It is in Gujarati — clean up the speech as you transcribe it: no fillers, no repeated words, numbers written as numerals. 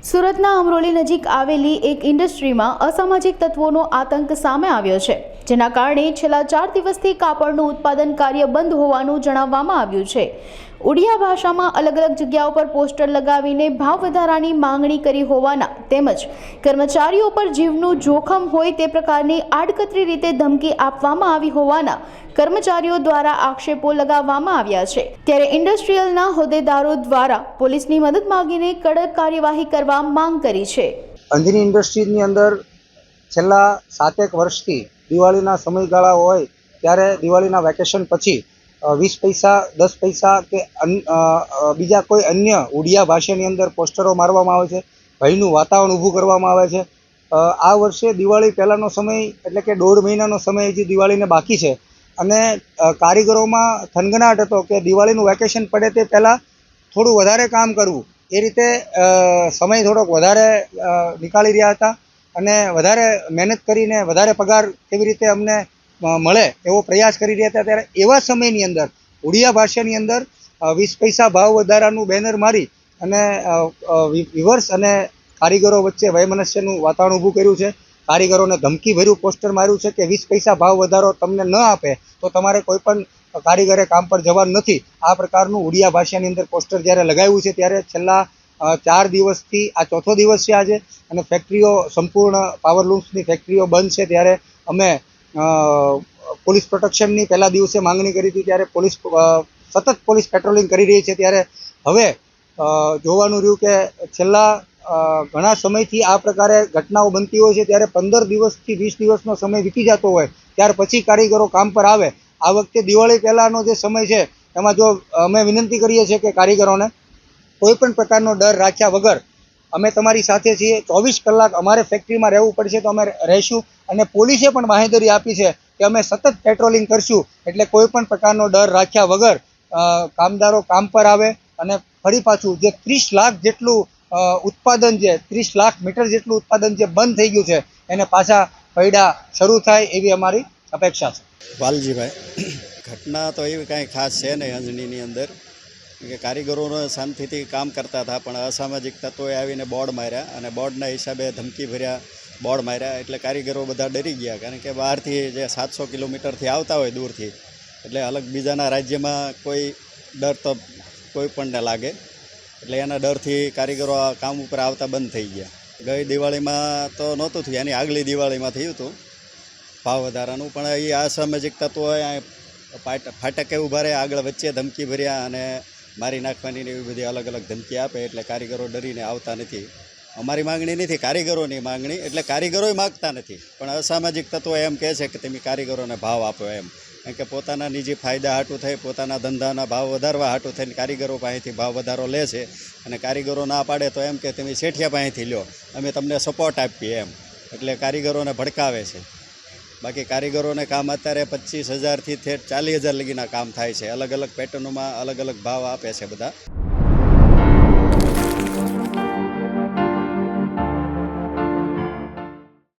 સુરતના અમરોલી નજીક આવેલી એક ઇન્ડસ્ટ્રીમાં અસામાજિક તત્વોનો આતંક સામે આવ્યો છે, જેના કારણે છેલ્લા 4 દિવસથી કાપડનું ઉત્પાદન કાર્ય બંધ હોવાનું જણાવવામાં આવ્યું છે। ઉડિયા ભાષામાં અલગ અલગ જગ્યાઓ પર પોસ્ટર લગાવીને ભાવ વધારાની માંગણી કરી હોવાના તેમજ કર્મચારીઓ પર જીવનું જોખમ હોય તે પ્રકારની આડકતરી રીતે ધમકી આપવામાં આવી હોવાના કર્મચારીઓ દ્વારા આક્ષેપો લગાવવામાં આવ્યા છે। ત્યારે ઇન્ડસ્ટ્રીયલના હોદ્દેદારો દ્વારા પોલીસની મદદ માંગીને કડક કાર્યવાહી કરવા માંગ કરી છે। અંજની ઇન્ડસ્ટ્રીઝની અંદર છેલ્લા 7 વર્ષથી દિવાળીના સમયગાળા હોય ત્યારે દિવાળીના વેકેશન પછી 20 પૈસા 10 પૈસા કે બીજા કોઈ અન્ય ઉડિયા ભાષાની અંદર પોસ્ટરો મારવામાં આવે છે, ભયનું વાતાવરણ ઊભું કરવામાં આવે છે। આ વર્ષે દિવાળી પહેલાંનો સમય એટલે કે 1.5 મહિનાનો સમય હજી દિવાળીને બાકી છે અને કારીગરોમાં થનગનાટ હતો કે દિવાળીનું વેકેશન પડે તે પહેલાં થોડું વધારે કામ કરવું, એ રીતે સમય થોડોક વધારે નીકાળી રહ્યા હતા અને વધારે મહેનત કરીને વધારે પગાર કેવી રીતે અમને મળે એવો પ્રયાસ કરી રહ્યા હતા। ત્યારે એવા સમયની અંદર ઉડિયા ભાષાની અંદર 20 પૈસા ભાવ વધારાનું બેનર મારી અને વિવર્સ અને કારીગરો વચ્ચે વયમનસ્યનું વાતાવરણ ઊભું કર્યું છે। કારીગરોને ધમકી ભર્યું પોસ્ટર માર્યું છે કે 20 પૈસા ભાવ વધારો તમને ન આપે તો તમારે કોઈ પણ કારીગરે કામ પર જવાનું નથી। આ પ્રકારનું ઉડિયા ભાષાની અંદર પોસ્ટર જ્યારે લગાવ્યું છે ત્યારે છેલ્લા 4 દિવસથી આ ચોથો દિવસ છે આજે, અને ફેક્ટરીઓ સંપૂર્ણ પાવરલૂમ્સની ફેક્ટરીઓ બંધ છે। ત્યારે અમે પોલીસ પ્રોટેક્શનની પહેલા દિવસે માંગણી કરી હતી, ત્યારે સતત પોલીસ પેટ્રોલિંગ કરી રહી છે। ત્યારે હવે જોવાનું રહ્યું કે છેલ્લા ઘણા સમયથી આ પ્રકારે ઘટનાઓ બનતી હોય છે, ત્યારે 15 દિવસથી 20 દિવસનો સમય વીતી જતો હોય ત્યાર પછી કારીગરો કામ પર આવે। આ વખતે દિવાળી પહેલાંનો જે સમય છે એમાં જો અમે વિનંતી કરીએ છીએ કે કારીગરોને કોઈ પણ પ્રકારનો ડર રાખ્યા વગર અમે તમારી સાથે છીએ, 24 કલાક અમારે ફેક્ટરીમાં રહેવું પડશે તો અમે રહીશું, અને પોલીસે પણ બાંહેધરી આપી છે કે અમે સતત પેટ્રોલિંગ કરશું। એટલે કોઈ પણ પ્રકારનો ડર રાખ્યા વગર કામદારો કામ પર આવે અને ફરી પાછું જે 30 લાખ જેટલું ઉત્પાદન છે, 30 લાખ મીટર જેટલું ઉત્પાદન જે બંધ થઈ ગયું છે એને પાછા પૈડા શરૂ થાય એવી અમારી અપેક્ષા છે। વાલજીભાઈ, ઘટના તો એવી કાંઈ ખાસ છે નહીં અંજનીની અંદર, કે કારીગરોને શાંતિથી કામ કરતા હતા પણ અસામાજિક તત્વોએ આવીને બોર્ડ માર્યા અને બોર્ડના હિસાબે ધમકી ભર્યા બોર્ડ માર્યા, એટલે કારીગરો બધા ડરી ગયા। કારણ કે બહારથી જે 700 કિલોમીટરથી આવતા હોય દૂરથી, એટલે અલગ બીજાના રાજ્યમાં કોઈ ડર તો કોઈ પણને લાગે, એટલે એના ડરથી કારીગરો આ કામ ઉપર આવતા બંધ થઈ ગયા। ગઈ દિવાળીમાં તો નહોતું થયું, એની આગલી દિવાળીમાં થયું હતું ભાવ વધારાનું, પણ એ અસામાજિક તત્વોએ ફાટકે ઊભા રહે આગળ વચ્ચે ધમકી ભર્યા અને મારી નાખવાની એવી બધી અલગ અલગ ધમકી આપે, એટલે કારીગરો ડરીને આવતા નથી। અમારી માંગણી નથી, કારીગરોની માંગણી, એટલે કારીગરોય માગતા નથી પણ અસામાજિક તત્વો એમ કહે છે કે તમે કારીગરોને ભાવ આપો એમ, કારણ કે પોતાના નિજી ફાયદા હાટું થઈ, પોતાના ધંધાના ભાવ વધારવા હાટું થઈને કારીગરો પાસેથી ભાવ વધારો લે છે, અને કારીગરો ના પાડે તો એમ કે તમે શેઠિયા પાસેથી લો, અમે તમને સપોર્ટ આપીએ એમ, એટલે કારીગરોને ભડકાવે છે। બાકી કારીગરોને કામ અત્યારે 25,000થી 40,000 લગીના કામ થાય છે, અલગ અલગ પેટર્નોમાં અલગ અલગ ભાવ આપે છે બધા।